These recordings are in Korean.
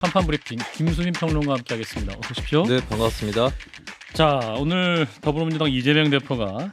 한판 브리핑 김수민 평론가와 함께하겠습니다. 어서 오십시오. 네, 반갑습니다. 자, 오늘 더불어민주당 이재명 대표가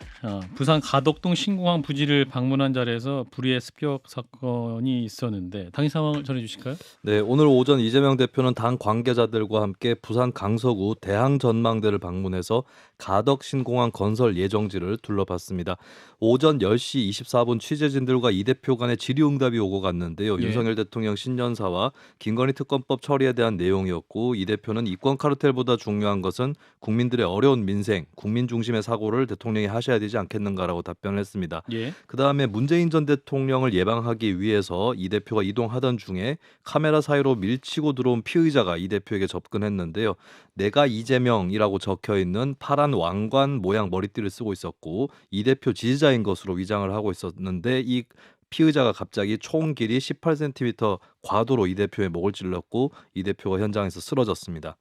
부산 가덕동 신공항 부지를 방문한 자리에서 불의의 습격 사건이 있었는데 당시 상황을 전해주실까요? 네, 오늘 오전 이재명 대표는 당 관계자들과 함께 부산 강서구 대항전망대를 방문해서 가덕 신공항 건설 예정지를 둘러봤습니다. 오전 10시 24분 취재진들과 이 대표 간의 질의응답이 오고 갔는데요. 예. 윤석열 대통령 신년사와 김건희 특검법 처리에 대한 내용이었고, 이 대표는 이권 카르텔보다 중요한 것은 국민들의 어려운 민생, 국민 중심의 사고를 대통령이 하셔야 되지 않겠는가라고 답변을 했습니다. 예. 그다음에 문재인 전 대통령을 예방하기 위해서 이 대표가 이동하던 중에 카메라 사이로 밀치고 들어온 피의자가 이 대표에게 접근했는데요. 내가 이재명이라고 적혀있는 파란 왕관 모양 머리띠를 쓰고 있었고, 이 대표 지지자인 것으로 위장을 하고 있었는데, 이 피의자가 갑자기 총 길이 18cm 과도로 이 대표의 목을 찔렀고, 이 대표가 현장에서 쓰러졌습니다.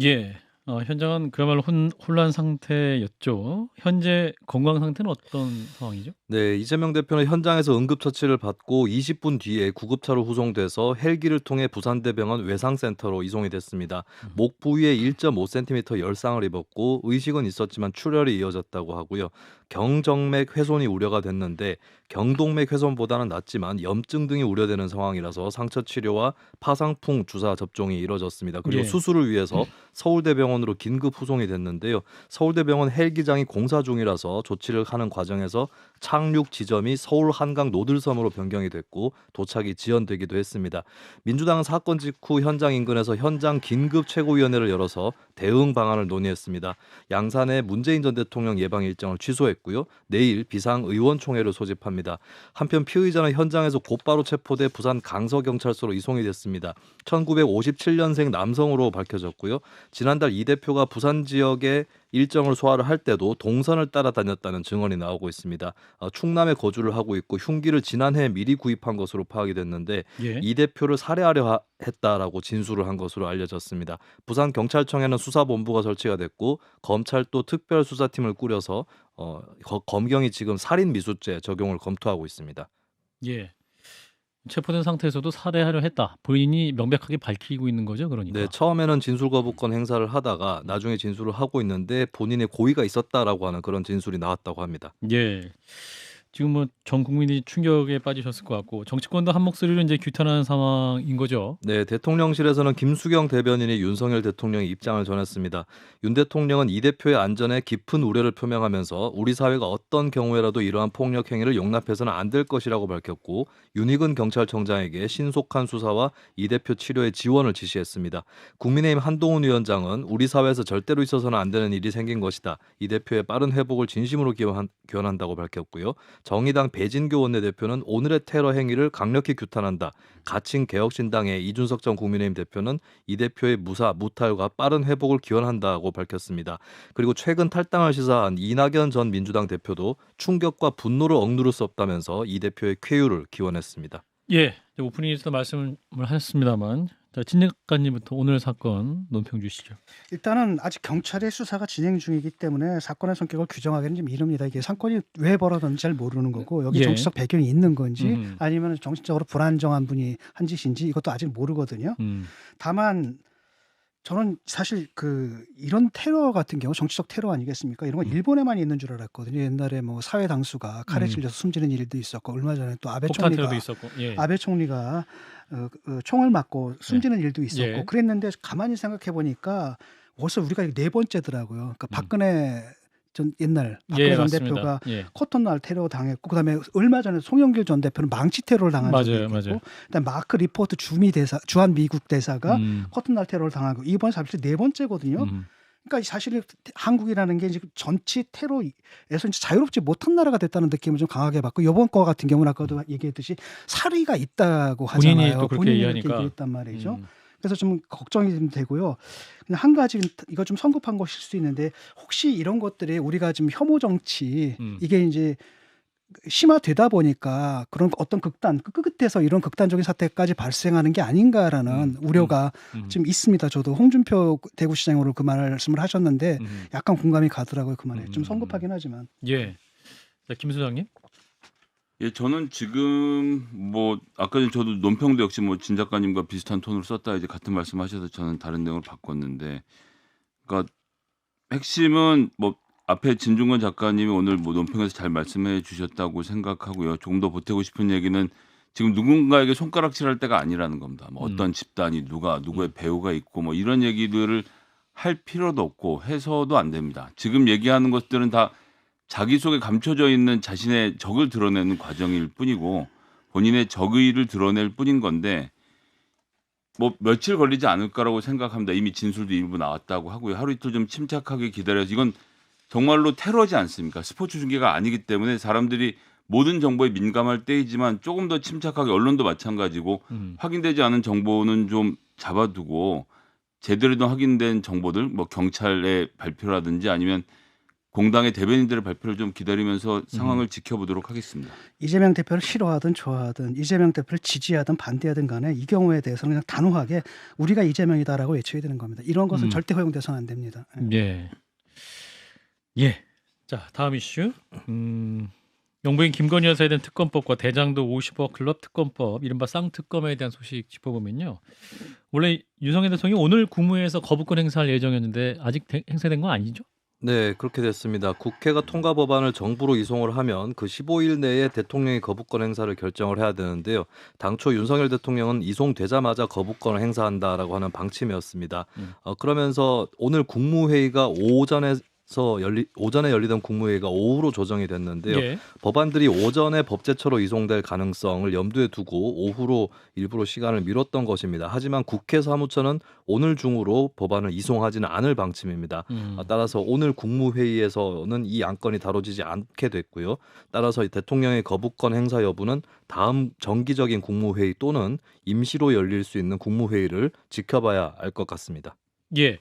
예. 현장은 그야말로 혼란 상태였죠. 현재 건강 상태는 어떤 상황이죠? 네, 이재명 대표는 현장에서 응급처치를 받고 20분 뒤에 구급차로 후송돼서 헬기를 통해 부산대병원 외상센터로 이송이 됐습니다. 목 부위에 1.5cm 열상을 입었고 의식은 있었지만 출혈이 이어졌다고 하고요. 경정맥 훼손이 우려가 됐는데 경동맥 훼손보다는 낫지만 염증 등이 우려되는 상황이라서 상처 치료와 파상풍 주사 접종이 이뤄졌습니다. 그리고 예. 수술을 위해서 서울대병원으로 긴급 후송이 됐는데요. 서울대병원 헬기장이 공사 중이라서 조치를 하는 과정에서 착륙 지점이 서울 한강 노들섬으로 변경이 됐고 도착이 지연되기도 했습니다. 민주당은 사건 직후 현장 인근에서 현장 긴급 최고위원회를 열어서 대응 방안을 논의했습니다. 양산에 문재인 전 대통령 예방 일정을 취소했고요. 내일 비상의원총회를 소집합니다. 한편 피의자는 현장에서 곧바로 체포돼 부산 강서경찰서로 이송이 됐습니다. 1957년생 남성으로 밝혀졌고요. 지난달 이 대표가 부산 지역에 일정을 소화를 할 때도 동선을 따라다녔다는 증언이 나오고 있습니다. 충남에 거주를 하고 있고 흉기를 지난해 미리 구입한 것으로 파악이 됐는데 예. 이 대표를 살해하려 했다라고 진술을 한 것으로 알려졌습니다. 부산경찰청에는 수사본부가 설치가 됐고 검찰도 특별수사팀을 꾸려서 검경이 지금 살인미수죄 적용을 검토하고 있습니다. 예. 체포된 상태에서도 살해하려 했다. 본인이 명백하게 밝히고 있는 거죠, 그러니까. 네, 처음에는 진술 거부권 행사를 하다가 나중에 진술을 하고 있는데 본인의 고의가 있었다라고 하는 그런 진술이 나왔다고 합니다. 예. 지금 뭐 전 국민이 충격에 빠지셨을 것 같고 정치권도 한 목소리로 이제 규탄하는 상황인 거죠. 네, 대통령실에서는 김수경 대변인이 윤석열 대통령의 입장을 전했습니다. 윤 대통령은 이 대표의 안전에 깊은 우려를 표명하면서 우리 사회가 어떤 경우에라도 이러한 폭력 행위를 용납해서는 안 될 것이라고 밝혔고 윤희근 경찰청장에게 신속한 수사와 이 대표 치료의 지원을 지시했습니다. 국민의힘 한동훈 위원장은 우리 사회에서 절대로 있어서는 안 되는 일이 생긴 것이다. 이 대표의 빠른 회복을 진심으로 기원한다고 밝혔고요. 정의당 배진교 원내대표는 오늘의 테러 행위를 강력히 규탄한다. 가칭개혁신당의 이준석 전 국민의힘 대표는 이 대표의 무사, 무탈과 빠른 회복을 기원한다고 밝혔습니다. 그리고 최근 탈당을 시사한 이낙연 전 민주당 대표도 충격과 분노를 억누를 수 없다면서 이 대표의 쾌유를 기원했습니다. 예, 오프닝에서도 말씀을 하셨습니다만 자, 진 작가님부터 오늘 사건 논평 주시죠. 일단은 아직 경찰의 수사가 진행 중이기 때문에 사건의 성격을 규정하기는 좀 이릅니다. 이게 사건이 왜 벌어졌는지 잘 모르는 거고 여기 예. 정치적 배경이 있는 건지 아니면 정치적으로 불안정한 분이 한 짓인지 이것도 아직 모르거든요. 다만 저는 사실 이런 테러 같은 경우 정치적 테러 아니겠습니까? 이런 건 일본에만 있는 줄 알았거든요. 옛날에 뭐 사회 당수가 칼에 찔려서 숨지는 일도 있었고 얼마 전에 또 폭탄 테러도 있었고. 예. 아베 총리가 총을 맞고 숨지는 일도 있었고 예. 그랬는데 가만히 생각해 보니까 벌써 우리가 네 번째더라고요. 그러니까 박근혜 옛날 박근혜 예, 전 맞습니다. 대표가 예. 코튼날 테러 당했고 그다음에 얼마 전에 송영길 전 대표는 망치 테러를 당한 적이 맞아요, 있고 맞아요. 그다음에 마크 리포트 주한 미국 대사가 음. 코튼날 테러를 당하고 이번 사실 네 번째거든요. 그러니까 사실 한국이라는 게 지금 전치 테러에서 이제 자유롭지 못한 나라가 됐다는 느낌을 좀 강하게 받고 이번 거 같은 경우는 아까도 얘기했듯이 사리가 있다고 하잖아요. 본인이 또 그렇게 본인이 얘기하니까. 그렇게 얘기했단 말이죠. 그래서 좀 걱정이 좀 되고요. 그냥 한 가지 이거 좀 성급한 것일 수 있는데 혹시 이런 것들이 우리가 지금 혐오 정치 이게 이제 심화되다 보니까 그런 어떤 극단 끝에서 이런 극단적인 사태까지 발생하는 게 아닌가라는 우려가 좀 있습니다. 저도 홍준표 대구시장으로 그 말씀을 하셨는데 약간 공감이 가더라고요. 그 말에 좀 성급하긴 하지만. 예. 자, 김 소장님. 예, 저는 지금 뭐 아까 전에 저도 논평도 역시 뭐 진 작가님과 비슷한 톤으로 썼다 이제 같은 말씀하셔서 저는 다른 내용을 바꿨는데, 그러니까 핵심은 뭐 앞에 진중권 작가님이 오늘 뭐 논평에서 잘 말씀해 주셨다고 생각하고요. 조금 더 보태고 싶은 얘기는 지금 누군가에게 손가락질할 때가 아니라는 겁니다. 뭐 어떤 집단이 누구의 배우가 있고 뭐 이런 얘기들을 할 필요도 없고 해서도 안 됩니다. 지금 얘기하는 것들은 다 자기 속에 감춰져 있는 자신의 적을 드러내는 과정일 뿐이고 본인의 적의를 드러낼 뿐인 건데 뭐 며칠 걸리지 않을까라고 생각합니다. 이미 진술도 일부 나왔다고 하고요. 하루 이틀 좀 침착하게 기다려서, 이건 정말로 테러지 않습니까? 스포츠 중계가 아니기 때문에 사람들이 모든 정보에 민감할 때이지만 조금 더 침착하게, 언론도 마찬가지고 확인되지 않은 정보는 좀 잡아두고 제대로 된 확인된 정보들, 뭐 경찰의 발표라든지 아니면 공당의 대변인들의 발표를 좀 기다리면서 상황을 지켜보도록 하겠습니다. 이재명 대표를 싫어하든 좋아하든 이재명 대표를 지지하든 반대하든 간에 이 경우에 대해서는 그냥 단호하게 우리가 이재명이다라고 외쳐야 되는 겁니다. 이런 것은 절대 허용돼서는 안 됩니다. 예. 예. 자, 다음 이슈. 영부인 김건희 여사에 대한 특검법과 대장도 50억 클럽 특검법, 이른바 쌍특검에 대한 소식 짚어보면요. 원래 윤석열 대통령이 오늘 국무회에서 거부권 행사할 예정이었는데 아직 행사된 건 아니죠? 네, 그렇게 됐습니다. 국회가 통과 법안을 정부로 이송을 하면 그 15일 내에 대통령이 거부권 행사를 결정을 해야 되는데요. 당초 윤석열 대통령은 이송되자마자 거부권을 행사한다라고 하는 방침이었습니다. 그러면서 오늘 국무회의가 오전에 열리던 국무회의가 오후로 조정이 됐는데요. 예. 법안들이 오전에 법제처로 이송될 가능성을 염두에 두고 오후로 일부러 시간을 미뤘던 것입니다. 하지만 국회 사무처는 오늘 중으로 법안을 이송하지는 않을 방침입니다. 따라서 오늘 국무회의에서는 이 안건이 다뤄지지 않게 됐고요. 따라서 대통령의 거부권 행사 여부는 다음 정기적인 국무회의 또는 임시로 열릴 수 있는 국무회의를 지켜봐야 알 것 같습니다. 예.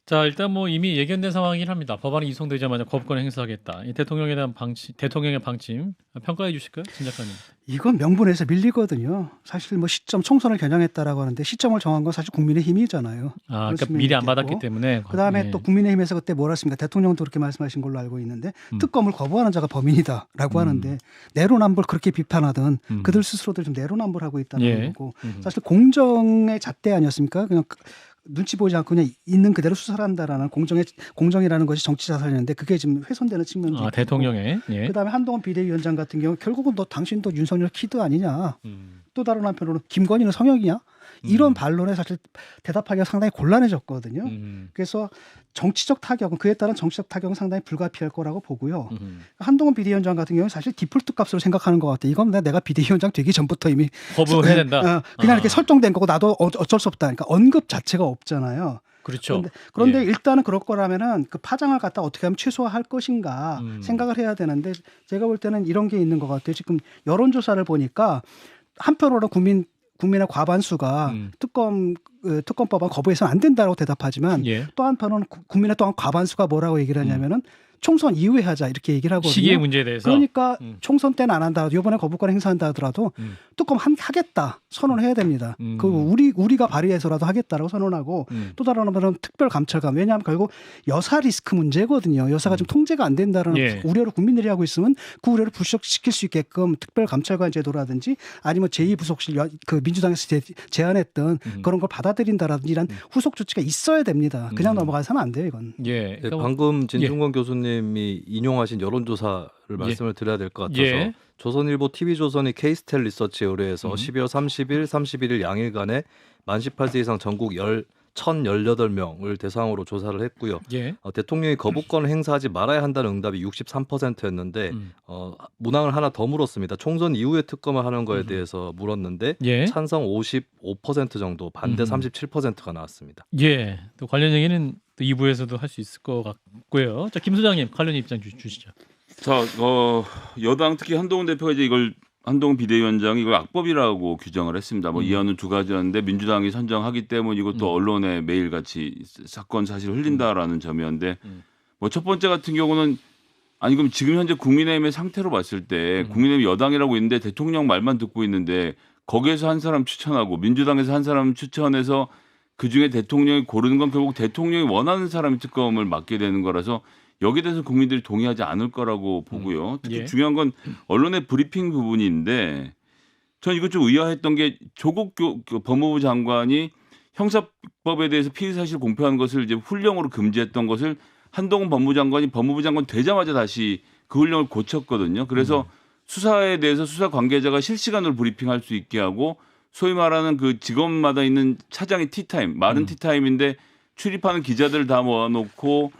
자, 일단 뭐 이미 예견된 상황이긴 합니다. 법안이 이송되자마자 거부권 행사하겠다. 이 대통령에 대한 대통령의 방침 평가해 주실까요, 진 작가님? 이건 명분에서 밀리거든요. 사실 뭐 시점 총선을 겨냥했다라고 하는데 시점을 정한 건 사실 국민의힘이잖아요. 아, 그러니까 미리 안 받았기 때문에. 그다음에 예. 또 국민의힘에서 그때 뭐라 했습니까? 대통령도 그렇게 말씀하신 걸로 알고 있는데 특검을 거부하는 자가 범인이다라고 하는데 내로남불 그렇게 비판하던 그들 스스로들 좀 내로남불하고 있다는 예. 거고 사실 공정의 잣대 아니었습니까? 그냥 눈치 보지 않고 그냥 있는 그대로 수사를 한다라는 공정이라는 것이 정치 자산이었는데 그게 지금 훼손되는 측면도 있고. 대통령의. 예. 그다음에 한동훈 비대위원장 같은 경우 결국은 너 당신도 윤석열 키드 아니냐. 또 다른 한편으로는 김건희는 성역이냐. 이런 반론에 사실 대답하기가 상당히 곤란해졌거든요. 그래서 정치적 타격은 그에 따른 정치적 타격은 상당히 불가피할 거라고 보고요. 한동훈 비대위원장 같은 경우는 사실 디폴트 값으로 생각하는 것 같아요. 이건 내가 비대위원장 되기 전부터 이미 거부해야 된다. 그냥 이렇게 설정된 거고 나도 어쩔 수 없다. 그러니까 언급 자체가 없잖아요. 그렇죠. 그런데 예. 일단은 그럴 거라면은 그 파장을 갖다 어떻게 하면 최소화할 것인가 생각을 해야 되는데 제가 볼 때는 이런 게 있는 것 같아요. 지금 여론조사를 보니까 한편으로는 국민의 과반수가 특검법안 거부해서는 안 된다고 대답하지만 예. 또 한편으로는 국민의 또한 과반수가 뭐라고 얘기를 하냐면은 총선 이후에 하자 이렇게 얘기를 하거든요. 시기의 문제에 대해서. 그러니까 총선 때는 안 한다. 이번에 거부권 행사한다 하더라도 특검 하겠다 선언해야 됩니다. 그 우리가 발의해서라도 하겠다라고 선언하고 또 다른 한편은 특별 감찰관. 왜냐하면 결국 여사 리스크 문제거든요. 여사가 좀 통제가 안 된다는 예. 우려를 국민들이 하고 있으면 그 우려를 불식시킬 수 있게끔 특별 감찰관 제도라든지 아니면 제2부속실 그 민주당에서 제안했던 그런 걸 받아들인다라든지 이런 후속 조치가 있어야 됩니다. 그냥 넘어가서는 안 돼요, 이건. 예. 네, 그러니까 방금 진중권 교수님이 인용하신 여론조사를 말씀을 드려야 될 것 같아서 예. 조선일보 TV조선이 K스텔 리서치에 의뢰해서 12월 30일, 31일 양일간에 만 18세 이상 전국 1,018명을 대상으로 조사를 했고요. 예. 대통령이 거부권을 행사하지 말아야 한다는 응답이 63%였는데 문항을 하나 더 물었습니다. 총선 이후에 특검을 하는 거에 대해서 물었는데 예. 찬성 55% 정도, 반대 37%가 나왔습니다. 예. 또 관련 얘기는 또 2부에서도 할 수 있을 것 같고요. 자, 김 소장님 관련 입장 주시죠. 자, 여당 특히 한동훈 대표가 이제 한동훈 비대위원장이 이걸 악법이라고 규정을 했습니다. 뭐 이하는 두 가지였는데 민주당이 선정하기 때문이고 또 언론에 매일같이 사건 사실을 흘린다라는 점이었는데 뭐 첫 번째 같은 경우는 아니 그럼 지금 현재 국민의힘의 상태로 봤을 때 국민의힘 여당이라고 있는데 대통령 말만 듣고 있는데 거기에서 한 사람 추천하고 민주당에서 한 사람 추천해서 그중에 대통령이 고르는 건 결국 대통령이 원하는 사람이 특검을 맡게 되는 거라서 여기에 대해서 국민들이 동의하지 않을 거라고 보고요. 특히 예. 중요한 건 언론의 브리핑 부분인데 전 이거 좀 의아했던 게 조국 법무부 장관이 형사법에 대해서 피의사실 공표하는 것을 이제 훈령으로 금지했던 것을 한동훈 법무장관이 법무부 장관 되자마자 다시 그 훈령을 고쳤거든요. 그래서 수사에 대해서 수사 관계자가 실시간으로 브리핑할 수 있게 하고 소위 말하는 그 직업마다 있는 차장의 티타임, 마른 티타임인데 출입하는 기자들을 다 모아놓고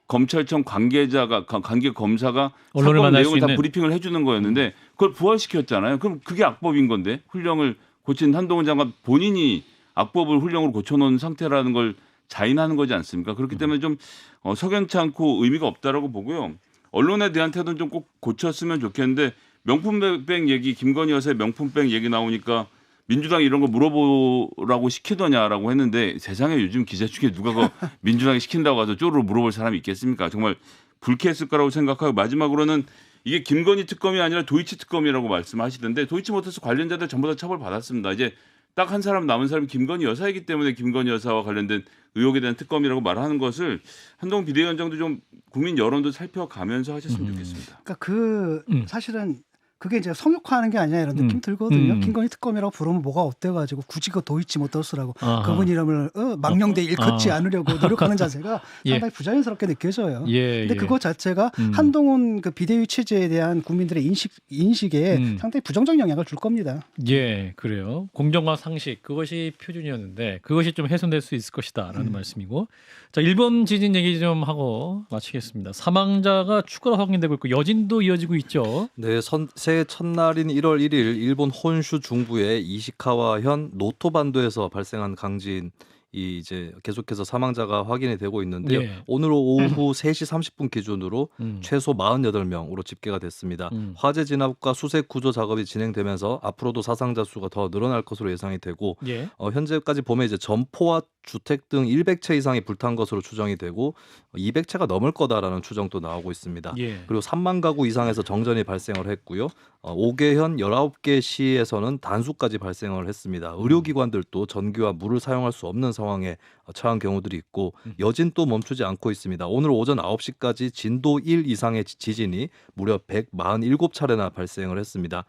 검찰청 관계자가 관계 검사가 언론을 사건 만날 수 내용을 다 있는. 브리핑을 해주는 거였는데 그걸 부활시켰잖아요. 그럼 그게 악법인 건데 훈령을 고친 한동훈 장관 본인이 악법을 훈령으로 고쳐놓은 상태라는 걸 자인하는 거지 않습니까? 그렇기 때문에 좀 석연치 않고 의미가 없다라고 보고요. 언론에 대한 태도는 좀 꼭 고쳤으면 좋겠는데 명품백 얘기, 김건희 여사의 명품백 얘기 나오니까 민주당이 이런 거 물어보라고 시키더냐라고 했는데 세상에 요즘 기자 중에 누가 그 민주당이 시킨다고 가서 쪼르르 물어볼 사람이 있겠습니까? 정말 불쾌했을 거라고 생각하고 마지막으로는 이게 김건희 특검이 아니라 도이치 특검이라고 말씀하시던데 도이치모터스 관련자들 전부 다 처벌받았습니다. 이제 딱 한 사람 남은 사람이 김건희 여사이기 때문에 김건희 여사와 관련된 의혹에 대한 특검이라고 말하는 것을 한동훈 비대위원장도 좀 국민 여론도 살펴가면서 하셨으면 좋겠습니다. 그러니까 그 사실은 그게 이제 성역화하는 게 아니냐 이런 느낌 들거든요. 김건희 특검이라고 부르면 뭐가 어때가지고 굳이 그 도이치모터스라고 그분 이름을 망령되이 일컫지 않으려고 노력하는 자세가 예. 상당히 부자연스럽게 느껴져요. 예, 근데 예. 그거 자체가 한동훈 그 비대위 체제에 대한 국민들의 인식에 상당히 부정적 영향을 줄 겁니다. 예, 그래요. 공정과 상식 그것이 표준이었는데 그것이 좀 훼손될 수 있을 것이다라는 말씀이고. 자, 일본 지진 얘기 좀 하고 마치겠습니다. 사망자가 추가로 확인되고 있고 여진도 이어지고 있죠. 네, 새해 첫날인 1월 1일 일본 혼슈 중부의 이시카와현 노토반도에서 발생한 강진이 이제 계속해서 사망자가 확인이 되고 있는데요. 예. 오늘 오후 3시 30분 기준으로 음. 최소 48명으로 집계가 됐습니다. 화재 진압과 수색 구조 작업이 진행되면서 앞으로도 사상자 수가 더 늘어날 것으로 예상이 되고 예. 현재까지 보면 이제 점포와 주택 등 100채 이상이 불탄 것으로 추정이 되고 200채가 넘을 거다라는 추정도 나오고 있습니다. 예. 그리고 3만 가구 이상에서 정전이 발생을 했고요. 5개현 19개 시에서는 단수까지 발생을 했습니다. 의료기관들도 전기와 물을 사용할 수 없는 상황에 처한 경우들이 있고 여진 또 멈추지 않고 있습니다. 오늘 오전 9시까지 진도 1 이상의 지진이 무려 147차례나 발생을 했습니다.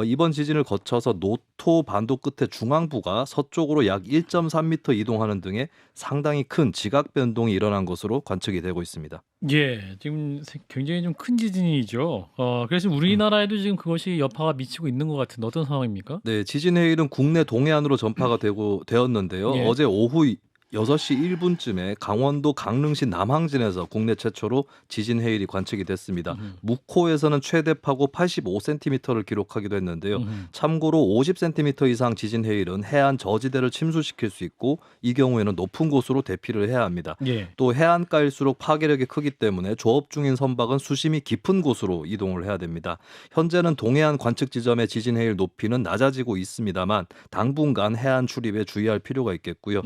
이번 지진을 거쳐서 노토 반도 끝에 중앙부가 서쪽으로 약 1.3m 이동하는 등의 상당히 큰 지각 변동이 일어난 것으로 관측이 되고 있습니다. 예, 지금 굉장히 좀 큰 지진이죠. 그래서 우리나라에도 지금 그것이 여파가 미치고 있는 것 같은데 어떤 상황입니까? 네, 지진 해일은 국내 동해안으로 전파가 되었는데요. 예. 어제 오후 6시 1분쯤에 강원도 강릉시 남항진에서 국내 최초로 지진 해일이 관측이 됐습니다. 묵호에서는 최대 파고 85cm를 기록하기도 했는데요. 참고로 50cm 이상 지진 해일은 해안 저지대를 침수시킬 수 있고 이 경우에는 높은 곳으로 대피를 해야 합니다. 예. 또 해안가일수록 파괴력이 크기 때문에 조업 중인 선박은 수심이 깊은 곳으로 이동을 해야 됩니다. 현재는 동해안 관측 지점의 지진 해일 높이는 낮아지고 있습니다만 당분간 해안 출입에 주의할 필요가 있겠고요.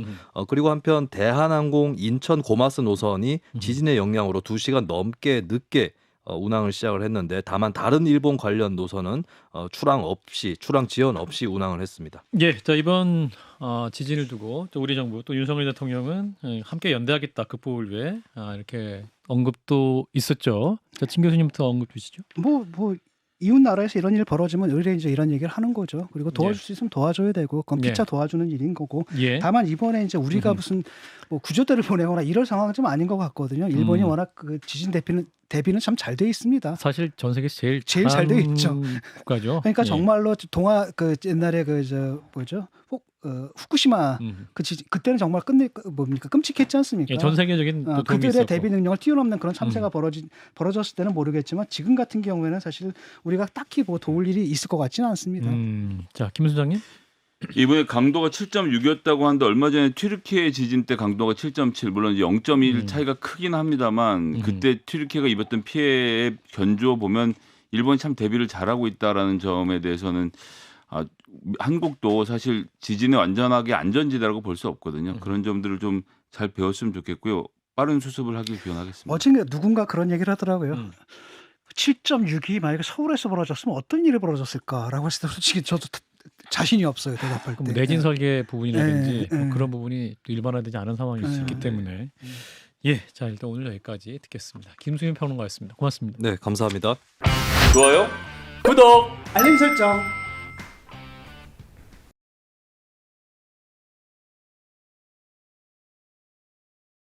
그리고 한편 대한항공 인천 고마스 노선이 지진의 영향으로 2시간 넘게 늦게 운항을 시작을 했는데 다만 다른 일본 관련 노선은 출항 지연 없이 운항을 했습니다. 예, 자 이번 지진을 두고 또 우리 정부 또 윤석열 대통령은 함께 연대하겠다 극복을 위해 이렇게 언급도 있었죠. 자, 진 교수님부터 언급 주시죠. 뭐 이웃 나라에서 이런 일 벌어지면 의뢰 이제 이런 얘기를 하는 거죠. 그리고 도와줄 수 있으면 도와줘야 되고 그건 피차 도와주는 일인 거고. 예. 다만 이번에 이제 우리가 무슨 뭐 구조대를 보내거나 이럴 상황은 좀 아닌 것 같거든요. 일본이 워낙 그 지진 대비는 참 잘 돼 있습니다. 사실 전 세계에서 제일 잘 돼 있죠. 국가죠. 그러니까 예. 정말로 동아 그 옛날에 후쿠시마 그때는 정말 끔찍했지 않습니까? 예, 전 세계적인 또 도움이 그들의 있었고. 대비 능력을 뛰어넘는 그런 참사가 벌어졌을 때는 모르겠지만 지금 같은 경우에는 사실 우리가 딱히 뭐 도울 일이 있을 것 같지는 않습니다. 자, 김 소장님. 이번에 강도가 7.6이었다고 하는데 얼마 전에 튀르키예 지진 때 강도가 7.7 물론 0.1 차이가 크긴 합니다만 그때 튀르키예가 입었던 피해의 견주어 보면 일본이 참 대비를 잘하고 있다라는 점에 대해서는 한국도 사실 지진에 완전하게 안전지대라고 볼 수 없거든요. 그런 점들을 좀 잘 배웠으면 좋겠고요. 빠른 수습을 하길 기원하겠습니다. 어제 누군가 그런 얘기를 하더라고요. 7.6이 만약에 서울에서 벌어졌으면 어떤 일이 벌어졌을까라고 했을 때 솔직히 저도 자신이 없어요. 대답할 때. 내진 설계 부분이라든지 네. 뭐 그런 부분이 또 일반화되지 않은 상황이 있기 때문에 예, 자 일단 오늘 여기까지 듣겠습니다. 김수민 평론가였습니다. 고맙습니다. 네, 감사합니다. 좋아요. 구독. 알림 설정.